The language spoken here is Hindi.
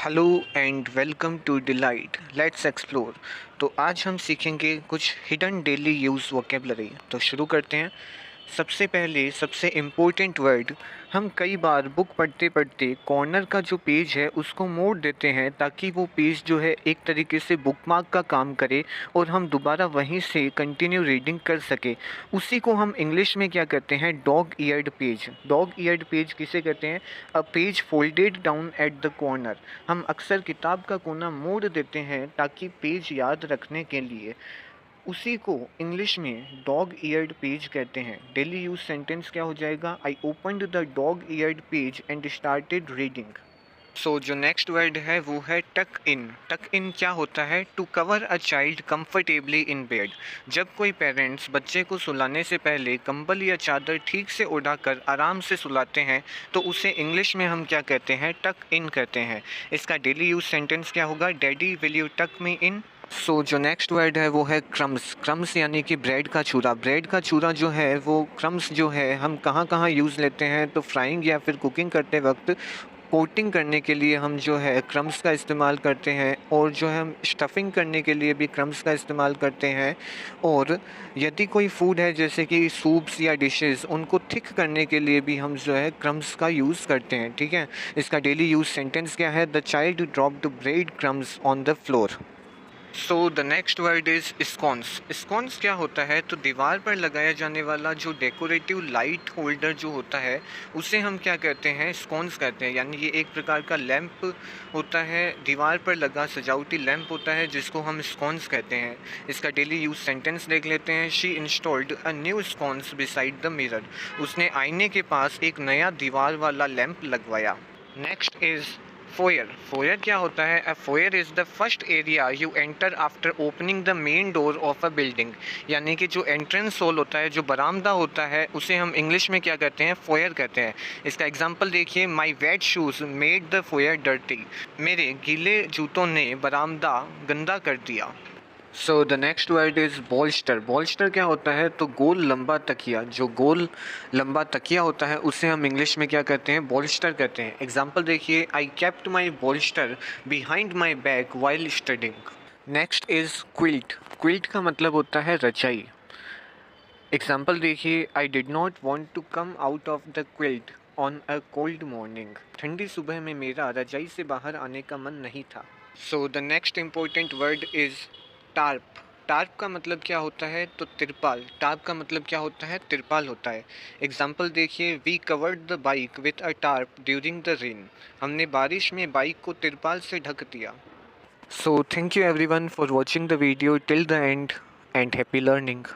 Hello and welcome to Delight let's explore. तो आज हम सीखेंगे कुछ हिडन डेली यूज़ वोकेबलरी। तो शुरू करते हैं। सबसे पहले सबसे इम्पोर्टेंट वर्ड, हम कई बार बुक पढ़ते पढ़ते कॉर्नर का जो पेज है उसको मोड़ देते हैं ताकि वो पेज जो है एक तरीके से बुकमार्क का काम करे और हम दोबारा वहीं से कंटिन्यू रीडिंग कर सके। उसी को हम इंग्लिश में क्या कहते हैं, dog eared page. Dog eared page किसे कहते हैं? A page folded down at the corner. हम अक्सर किताब का कोना मोड़ देते हैं ताकि पेज याद रखने के लिए। उसी को इंग्लिश में डॉग ईयर्ड पेज कहते हैं। डेली यूज सेंटेंस क्या हो जाएगा? I opened the dog eared page and started reading. So जो नेक्स्ट वर्ड है वो है टक इन। टक इन क्या होता है? To cover a child comfortably in bed. जब कोई पेरेंट्स बच्चे को सुलाने से पहले कंबल या चादर ठीक से उड़ाकर आराम से सुलाते हैं तो उसे इंग्लिश में हम क्या कहते हैं? टक इन कहते हैं। इसका डेली यूज सेंटेंस क्या होगा? डैडी विल यू टक मी इन। सो जो नेक्स्ट वर्ड है वो है क्रम्स। क्रम्स यानी कि ब्रेड का चूरा। ब्रेड का चूरा जो है वो क्रम्स जो है हम कहाँ कहाँ यूज़ लेते हैं? तो फ्राइंग या फिर कुकिंग करते वक्त कोटिंग करने के लिए हम जो है क्रम्स का इस्तेमाल करते हैं, और जो है हम स्टफिंग करने के लिए भी क्रम्स का इस्तेमाल करते हैं। और यदि कोई फूड है जैसे कि सूप्स या डिशेस, उनको थिक करने के लिए भी हम जो है क्रम्स का यूज़ करते हैं। ठीक है। इसका डेली यूज सेंटेंस क्या है? The child dropped bread crumbs on the floor. So the next word is sconce. Sconce क्या होता है? तो दीवार पर लगाया जाने वाला जो डेकोरेटिव लाइट होल्डर जो होता है उसे हम क्या कहते हैं? स्कॉन्स कहते हैं। यानी ये एक प्रकार का लैंप होता है, दीवार पर लगा सजावटी लैंप होता है जिसको हम स्कॉन्स कहते हैं। इसका डेली यूज सेंटेंस देख लेते हैं। She installed a new sconce beside the mirror. उसने आईने के पास एक नया दीवार वाला लैंप लगवाया। Next is foyer. फोयर क्या होता है? A foyer is the first area you enter after opening the main door of a building. यानी कि जो एंट्रेंस हॉल होता है, जो बरामदा होता है, उसे हम इंग्लिश में क्या कहते हैं? फोयर कहते हैं। इसका एग्जांपल देखिए। My weight shoes made the foyer dirty. मेरे गीले जूतों ने बरामदा गंदा कर दिया। सो द नेक्स्ट वर्ड इज़ बॉल्स्टर। बॉल्स्टर क्या होता है? तो गोल लंबा तकिया। जो गोल लंबा तकिया होता है उसे हम इंग्लिश में क्या कहते हैं? बॉल्स्टर कहते हैं। एग्जाम्पल देखिए। I kept my bolster behind my back while studying. Next is quilt. Quilt का मतलब होता है रजाई। एग्जाम्पल देखिए। I did not want to come out of the quilt on a cold morning. ठंडी सुबह में मेरा रजाई से बाहर आने का मन नहीं था। सो the next important word is tarp. Tarp का मतलब क्या होता है? तो तिरपाल। टार्प का मतलब क्या होता है? तिरपाल होता है। एग्जाम्पल देखिए। We covered the bike with a tarp during the rain. हमने बारिश में बाइक को तिरपाल से ढक दिया। So thank you everyone for watching the video till the end and happy learning.